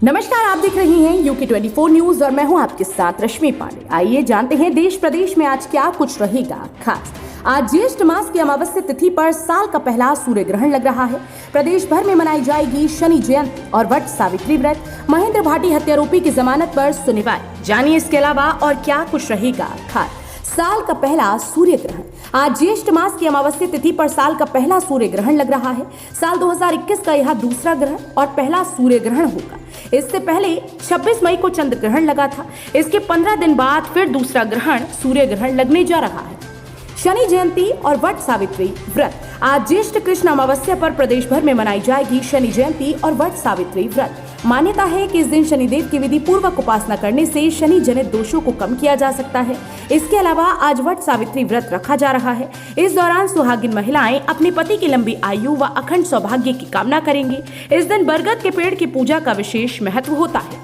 नमस्कार, आप देख रही हैं यूके 24 न्यूज और मैं हूं आपके साथ रश्मि पांडे। आइए जानते हैं देश प्रदेश में आज क्या कुछ रहेगा खास। आज ज्येष्ठ मास की अमावस्या तिथि पर साल का पहला सूर्य ग्रहण लग रहा है। प्रदेश भर में मनाई जाएगी शनि जयंती और वट सावित्री व्रत। महेंद्र भाटी हत्यारोपी की जमानत पर सुनवाई। जानिए इसके अलावा और क्या कुछ रहेगा खास। साल का पहला सूर्य ग्रहण। आज ज्येष्ठ मास की अमावस्या तिथि पर साल का पहला सूर्य ग्रहण लग रहा है। साल 2021 का यह दूसरा ग्रहण और पहला सूर्य ग्रहण होगा। इससे पहले 26 मई को चंद्र ग्रहण लगा था। इसके 15 दिन बाद फिर दूसरा ग्रहण सूर्य ग्रहण लगने जा रहा है। शनि जयंती और वट सावित्री व्रत। आज ज्येष्ठ कृष्ण अमावस्या पर प्रदेश भर में मनाई जाएगी शनि जयंती और वट सावित्री व्रत। मान्यता है कि इस दिन शनिदेव की विधि पूर्वक उपासना करने से शनि जनित दोषों को कम किया जा सकता है। इसके अलावा आज वट सावित्री व्रत रखा जा रहा है। इस दौरान सुहागिन महिलाएं अपने पति की लंबी आयु व अखंड सौभाग्य की कामना करेंगी। इस दिन बरगद के पेड़ की पूजा का विशेष महत्व होता है।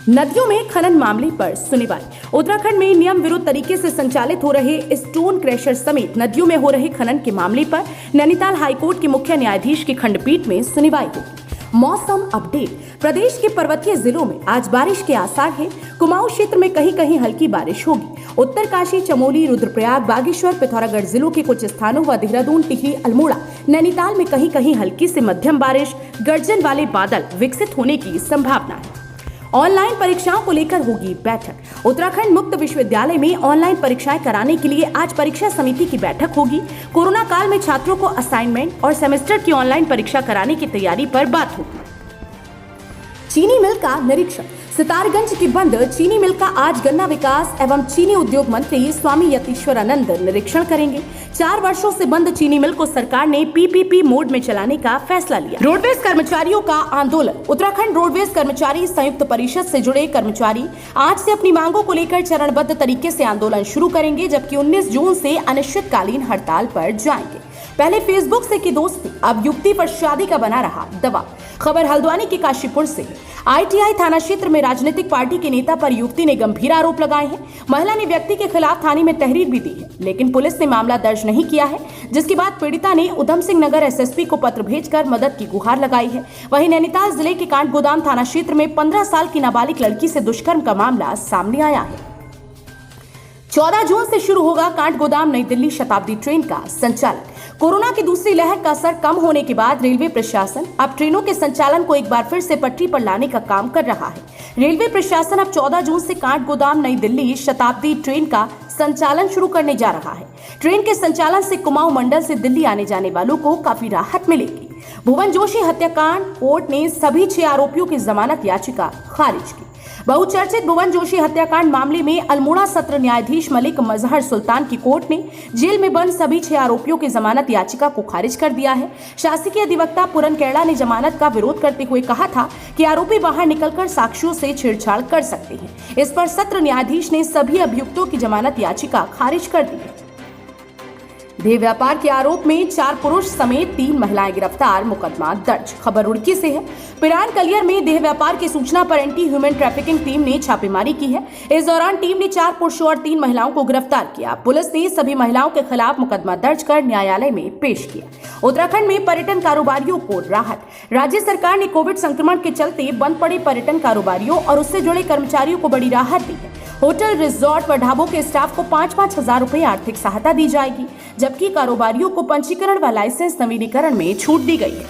नदियों में खनन मामले पर सुनवाई। उत्तराखंड में नियम विरुद्ध तरीके से संचालित हो रहे स्टोन क्रैशर समेत नदियों में हो रहे खनन के मामले पर नैनीताल हाईकोर्ट के मुख्य न्यायाधीश की खंडपीठ में सुनवाई होगी। मौसम अपडेट। प्रदेश के पर्वतीय जिलों में आज बारिश के आसार हैं। कुमाऊं क्षेत्र में कहीं कहीं हल्की बारिश होगी। उत्तरकाशी, चमोली, रुद्रप्रयाग, बागेश्वर, पिथौरागढ़ जिलों के कुछ स्थानों व देहरादून, टिहरी, अल्मोड़ा, नैनीताल में कहीं कहीं हल्की से मध्यम बारिश, गर्जन वाले बादल विकसित होने की संभावना है। ऑनलाइन परीक्षाओं को लेकर होगी बैठक। उत्तराखंड मुक्त विश्वविद्यालय में ऑनलाइन परीक्षाएं कराने के लिए आज परीक्षा समिति की बैठक होगी। कोरोना काल में छात्रों को असाइनमेंट और सेमेस्टर की ऑनलाइन परीक्षा कराने की तैयारी पर बात होगी। चीनी मिल का निरीक्षण। सितारगंज की बंद चीनी मिल का आज गन्ना विकास एवं चीनी उद्योग मंत्री स्वामी यतीश्वरानंद निरीक्षण करेंगे। 4 वर्षों से बंद चीनी मिल को सरकार ने पीपीपी मोड में चलाने का फैसला लिया। रोडवेज कर्मचारियों का आंदोलन। उत्तराखंड रोडवेज कर्मचारी संयुक्त परिषद से जुड़े कर्मचारी आज से अपनी मांगों को लेकर चरणबद्ध तरीके से आंदोलन शुरू करेंगे, जबकि 19 जून से अनिश्चितकालीन हड़ताल पर जाएंगे। पहले फेसबुक से की दोस्ती, अब युक्ति पर शादी का बना रहा दबाव। खबर हल्द्वानी के काशीपुर से। आईटीआई थाना क्षेत्र में राजनीतिक पार्टी के नेता पर युवती ने गंभीर आरोप लगाए हैं। महिला ने व्यक्ति के खिलाफ थाने में तहरीर भी दी है, लेकिन पुलिस ने मामला दर्ज नहीं किया है, जिसके बाद पीड़िता ने उधम सिंह नगर एसएसपी को पत्र भेजकर मदद की गुहार लगाई है। वहीं नैनीताल जिले के कांठगोदाम थाना क्षेत्र में 15 साल की नाबालिग लड़की से दुष्कर्म का मामला सामने आया है। 14 जून से शुरू होगा कांठगोदाम नई दिल्ली शताब्दी ट्रेन का संचालन। कोरोना की दूसरी लहर का असर कम होने के बाद रेलवे प्रशासन अब ट्रेनों के संचालन को एक बार फिर से पटरी पर लाने का काम कर रहा है। रेलवे प्रशासन अब 14 जून से कांठगोदाम नई दिल्ली शताब्दी ट्रेन का संचालन शुरू करने जा रहा है। ट्रेन के संचालन से कुमाऊं मंडल से दिल्ली आने जाने वालों को काफी राहत मिलेगी। भुवन जोशी हत्याकांड कोर्ट ने सभी 6 आरोपियों की जमानत याचिका खारिज की। बहुचर्चित भुवन जोशी हत्याकांड मामले में अल्मोड़ा सत्र न्यायाधीश मलिक मजहर सुल्तान की कोर्ट ने जेल में बंद सभी 6 आरोपियों की जमानत याचिका को खारिज कर दिया है। शासकीय अधिवक्ता पूरन केरला ने जमानत का विरोध करते हुए कहा था कि आरोपी बाहर निकलकर साक्ष्यों से छेड़छाड़ कर सकते हैं। इस पर सत्र न्यायाधीश ने सभी अभियुक्तों की जमानत याचिका खारिज कर दी है। देह व्यापार के आरोप में 4 पुरुष समेत 3 महिलाएं गिरफ्तार, मुकदमा दर्ज। खबर रुड़की से है। पिरान कलियर में देह व्यापार की सूचना पर एंटी ह्यूमन ट्रैफिकिंग टीम ने छापेमारी की है। इस दौरान टीम ने 4 पुरुषों और 3 महिलाओं को गिरफ्तार किया। पुलिस ने सभी महिलाओं के खिलाफ मुकदमा दर्ज कर न्यायालय में पेश किया। उत्तराखंड में पर्यटन कारोबारियों को राहत। राज्य सरकार ने कोविड संक्रमण के चलते बंद पड़े पर्यटन कारोबारियों और उससे जुड़े कर्मचारियों को बड़ी राहत दी है। होटल, रिजॉर्ट व ढाबों के स्टाफ को 5-5 हजार रुपए आर्थिक सहायता दी जाएगी, जबकि कारोबारियों को पंजीकरण व लाइसेंस नवीनीकरण में छूट दी गई है।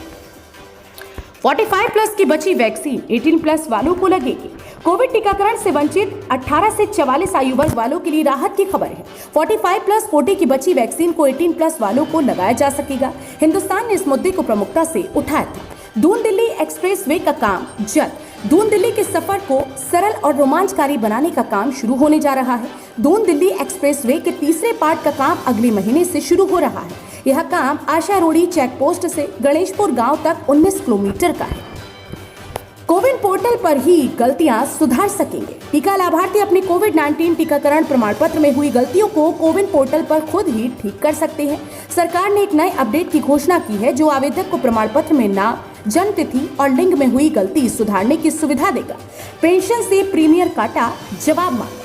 45+ की बची वैक्सीन 18+ वालों को लगेगी। कोविड टीकाकरण से वंचित 18 से 44 आयु वर्ग वालों के लिए राहत की खबर है। 45+ कोटे की बची वैक्सीन को 18+ वालों को लगाया जा सकेगा। हिंदुस्तान ने इस मुद्दे को प्रमुखता से उठाया था। दून दिल्ली एक्सप्रेस वे का काम जल्द। दून दिल्ली के सफर को सरल और रोमांचकारी बनाने का काम शुरू होने जा रहा है। दून दिल्ली एक्सप्रेस वे के तीसरे पार्ट का काम अगले महीने से शुरू हो रहा है। यह काम आशा रोड़ी चेक पोस्ट से गणेशपुर गांव तक 19 किलोमीटर का है। कोविन पोर्टल पर ही गलतियां सुधार सकेंगे। टीका लाभार्थी अपने कोविड-19 टीकाकरण प्रमाण पत्र में हुई गलतियों को कोविन पोर्टल पर खुद ही ठीक कर सकते हैं। सरकार ने एक नए अपडेट की घोषणा की है जो आवेदक को प्रमाण पत्र में नाम, जन्म तिथि और लिंग में हुई गलती सुधारने की सुविधा देगा। पेंशन से प्रीमियर काटा, जवाब मांगा।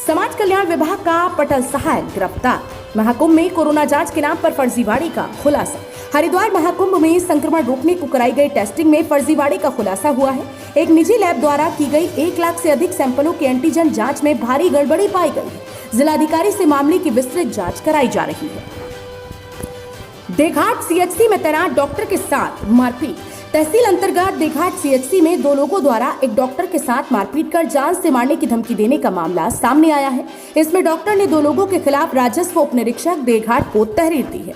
समाज कल्याण विभाग का पटल सहायक गिरफ्तार। महाकुंभ में कोरोना जांच के नाम पर फर्जीवाड़े का खुलासा। हरिद्वार महाकुंभ में संक्रमण रोकने को कराई गई टेस्टिंग में फर्जीवाड़े का खुलासा हुआ है। एक निजी लैब द्वारा की गई 1 लाख से अधिक सैंपलों की एंटीजन जांच में भारी गड़बड़ी पाई गई है। जिलाधिकारी से मामले की विस्तृत जांच कराई जा रही है। देघाट सीएचसी में तैनात डॉक्टर के साथ मारपीट। तहसील अंतर्गत देघाट सीएचसी में 2 लोगों द्वारा एक डॉक्टर के साथ मारपीट कर जान से मारने की धमकी देने का मामला सामने आया है। इसमें डॉक्टर ने 2 लोगों के खिलाफ राजस्व उप निरीक्षक देघाट को तहरीर दी है।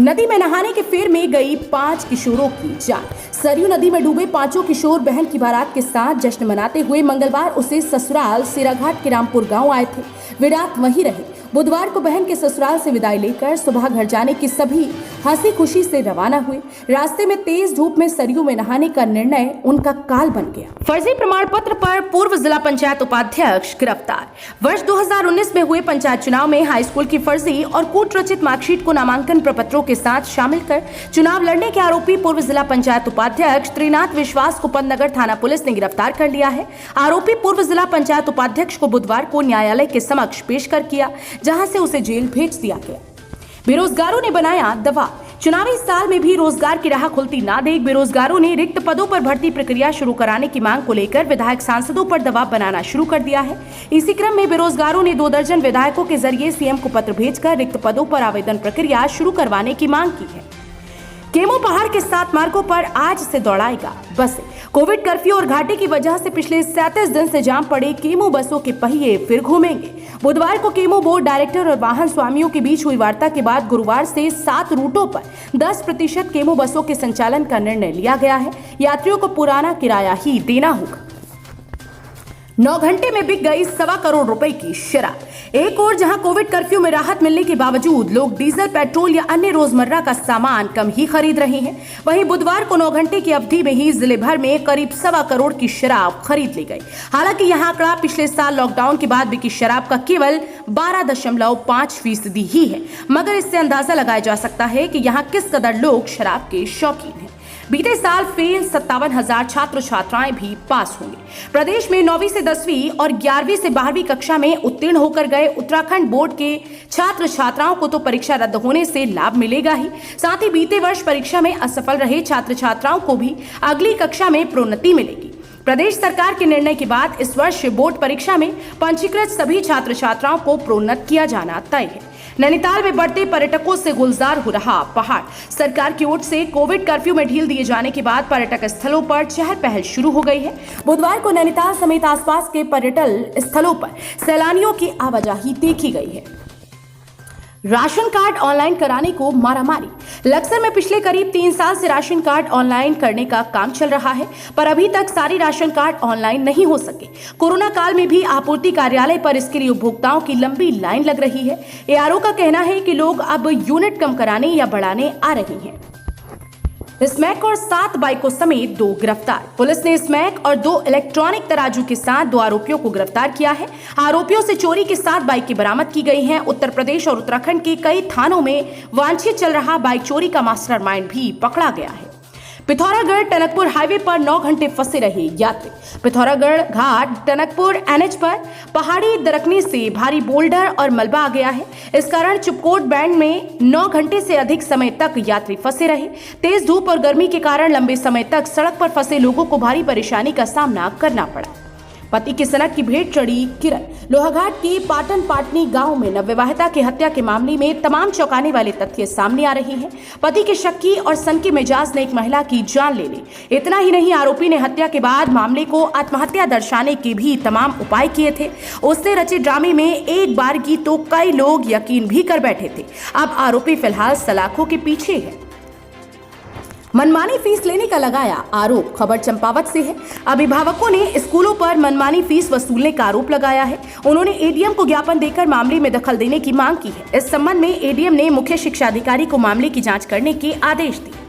नदी में नहाने के फेर में गई 5 किशोरों की जान। सरयू नदी में डूबे 5 किशोर बहन की बारात के साथ जश्न मनाते हुए मंगलवार उसे ससुराल सिराघाट के रामपुर गांव आए थे। वे रात वहीं रहे। बुधवार को बहन के ससुराल से विदाई लेकर सुबह घर जाने की सभी हंसी खुशी से रवाना हुए। रास्ते में तेज धूप में सरयू में नहाने का निर्णय उनका काल बन गया। फर्जी प्रमाण पत्र पर पूर्व जिला पंचायत उपाध्यक्ष गिरफ्तार। वर्ष 2019 में हुए पंचायत चुनाव में हाई स्कूल की फर्जी और कूट रचित मार्कशीट को नामांकन प्रपत्रों के साथ शामिल कर चुनाव लड़ने के आरोपी पूर्व जिला पंचायत उपाध्यक्ष त्रिनाथ विश्वास को पंतनगर थाना पुलिस ने गिरफ्तार कर लिया है। आरोपी पूर्व जिला पंचायत उपाध्यक्ष को बुधवार को न्यायालय के समक्ष पेश कर किया, जहां से उसे जेल भेज दिया गया। बेरोजगारों ने बनाया दबाव। चुनावी साल में भी रोजगार की राह खुलती ना देख बेरोजगारों ने रिक्त पदों पर भर्ती प्रक्रिया शुरू कराने की मांग को लेकर विधायक सांसदों पर दबाव बनाना शुरू कर दिया है। इसी क्रम में बेरोजगारों ने 2 दर्जन विधायकों के जरिए सीएम को पत्र भेजकर रिक्त पदों पर आवेदन प्रक्रिया शुरू करवाने की मांग की है। केमो पहाड़ के 7 मार्गों पर आज से दौड़ाएगा बसें। कोविड कर्फ्यू और घाटे की वजह से पिछले 37 दिन से जाम पड़े केमो बसों के पहिए फिर घूमेंगे। बुधवार को केमो बोर्ड डायरेक्टर और वाहन स्वामियों के बीच हुई वार्ता के बाद गुरुवार से 7 रूटों पर 10% केमो बसों के संचालन का निर्णय लिया गया है। यात्रियों को पुराना किराया ही देना होगा। 9 घंटे में बिक गई 1.25 करोड़ रुपए की शराब। एक और जहां कोविड कर्फ्यू में राहत मिलने के बावजूद लोग डीजल, पेट्रोल या अन्य रोजमर्रा का सामान कम ही खरीद रहे हैं, वहीं बुधवार को 9 घंटे की अवधि में ही जिले भर में करीब 1.25 करोड़ की शराब खरीद ली गई। हालांकि यह आंकड़ा पिछले साल लॉकडाउन के बाद बिकी शराब का केवल 12.5% ही है, मगर इससे अंदाजा लगाया जा सकता है कि यहाँ किस कदर लोग शराब के शौकीन हैं। बीते साल फेल 57,000 छात्र छात्राएं भी पास होंगे। प्रदेश में 9वीं से 10वीं और 11वीं से 12वीं कक्षा में उत्तीर्ण होकर गए उत्तराखंड बोर्ड के छात्र छात्राओं को तो परीक्षा रद्द होने से लाभ मिलेगा ही, साथ ही बीते वर्ष परीक्षा में असफल रहे छात्र छात्राओं को भी अगली कक्षा में प्रोन्नति मिलेगी। प्रदेश सरकार के निर्णय के बाद इस वर्ष बोर्ड परीक्षा में पंजीकृत सभी छात्र छात्राओं को प्रोन्नत किया जाना तय है। नैनीताल में बढ़ते पर्यटकों से गुलजार हो रहा पहाड़। सरकार की ओर से कोविड कर्फ्यू में ढील दिए जाने के बाद पर्यटक स्थलों पर चहल पहल शुरू हो गई है। बुधवार को नैनीताल समेत आसपास के पर्यटन स्थलों पर सैलानियों की आवाजाही देखी गई है। राशन कार्ड ऑनलाइन कराने को मारामारी। लक्सर में पिछले करीब 3 साल से राशन कार्ड ऑनलाइन करने का काम चल रहा है, पर अभी तक सारी राशन कार्ड ऑनलाइन नहीं हो सके। कोरोना काल में भी आपूर्ति कार्यालय पर इसके लिए उपभोक्ताओं की लंबी लाइन लग रही है। एआरओ का कहना है कि लोग अब यूनिट कम कराने या बढ़ाने आ रहे हैं। स्मैक और 7 बाइकों समेत 2 गिरफ्तार। पुलिस ने स्मैक और 2 इलेक्ट्रॉनिक तराजू के साथ 2 आरोपियों को गिरफ्तार किया है। आरोपियों से चोरी की 7 बाइकें बरामद की गई हैं। उत्तर प्रदेश और उत्तराखंड के कई थानों में वांछित चल रहा बाइक चोरी का मास्टरमाइंड भी पकड़ा गया है। पिथौरागढ़ टनकपुर हाईवे पर 9 घंटे फंसे रहे यात्री। पिथौरागढ़ घाट टनकपुर एनएच पर पहाड़ी दरकने से भारी बोल्डर और मलबा आ गया है। इस कारण चिपकोट बैंड में 9 घंटे से अधिक समय तक यात्री फंसे रहे। तेज धूप और गर्मी के कारण लंबे समय तक सड़क पर फंसे लोगों को भारी परेशानी का सामना करना पड़ा। पति की सनक की भेंट चढ़ी किरण। लोहाघाट के पाटन पाटनी गांव में नवविवाहिता की हत्या के मामले में तमाम चौंकाने वाले तथ्य सामने आ रहे हैं। पति के शक्की और सनकी मिजाज ने एक महिला की जान ले ली। इतना ही नहीं, आरोपी ने हत्या के बाद मामले को आत्महत्या दर्शाने के भी तमाम उपाय किए थे। उससे रचे ड्रामे में एक बार की तो कई लोग यकीन भी कर बैठे थे। अब आरोपी फिलहाल सलाखों के पीछे है। मनमानी फीस लेने का लगाया आरोप। खबर चंपावत से है। अभिभावकों ने स्कूलों पर मनमानी फीस वसूलने का आरोप लगाया है। उन्होंने एडीएम को ज्ञापन देकर मामले में दखल देने की मांग की है। इस संबंध में एडीएम ने मुख्य शिक्षा अधिकारी को मामले की जांच करने के आदेश दिए।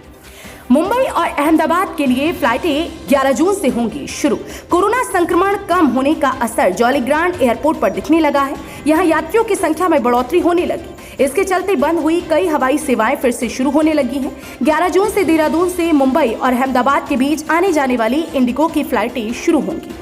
मुंबई और अहमदाबाद के लिए फ्लाइटें 11 जून से होंगी शुरू। कोरोना संक्रमण कम होने का असर जॉली ग्रांट एयरपोर्ट पर दिखने लगा है। यहां यात्रियों की संख्या में बढ़ोतरी होने लगी। इसके चलते बंद हुई कई हवाई सेवाएं फिर से शुरू होने लगी हैं। 11 जून से देहरादून से मुंबई और अहमदाबाद के बीच आने जाने वाली इंडिगो की फ्लाइटें शुरू होंगी।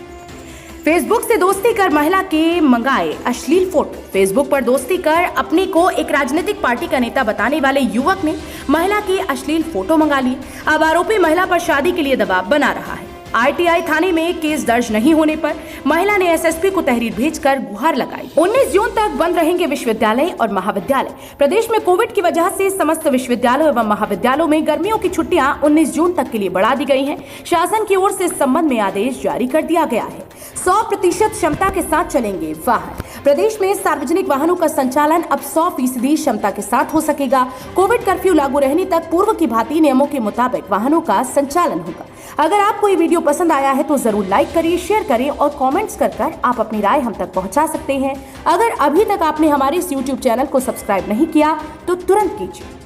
फेसबुक से दोस्ती कर महिला के मंगाए अश्लील फोटो। फेसबुक पर दोस्ती कर अपने को एक राजनीतिक पार्टी का नेता बताने वाले युवक ने महिला की अश्लील फोटो मंगा ली। अब आरोपी महिला पर शादी के लिए दबाव बना रहा है। आरटीआई थाने में केस दर्ज नहीं होने पर महिला ने एसएसपी को तहरीर भेजकर गुहार लगाई। 19 जून तक बंद रहेंगे विश्वविद्यालय और महाविद्यालय। प्रदेश में कोविड की वजह से समस्त विश्वविद्यालयों एवं महाविद्यालयों में गर्मियों की छुट्टियां 19 जून तक के लिए बढ़ा दी गई हैं। शासन की ओर से इस संबंध में आदेश जारी कर दिया गया है। 100% क्षमता के साथ चलेंगे वाहन। प्रदेश में सार्वजनिक वाहनों का संचालन अब 100% क्षमता के साथ हो सकेगा। कोविड कर्फ्यू लागू रहने तक पूर्व की भांति नियमों के मुताबिक वाहनों का संचालन होगा। अगर आपको ये वीडियो पसंद आया है तो जरूर लाइक करिए, शेयर करें और कमेंट्स कर आप अपनी राय हम तक पहुंचा सकते हैं। अगर अभी तक आपने हमारे इस YouTube चैनल को सब्सक्राइब नहीं किया तो तुरंत कीजिए।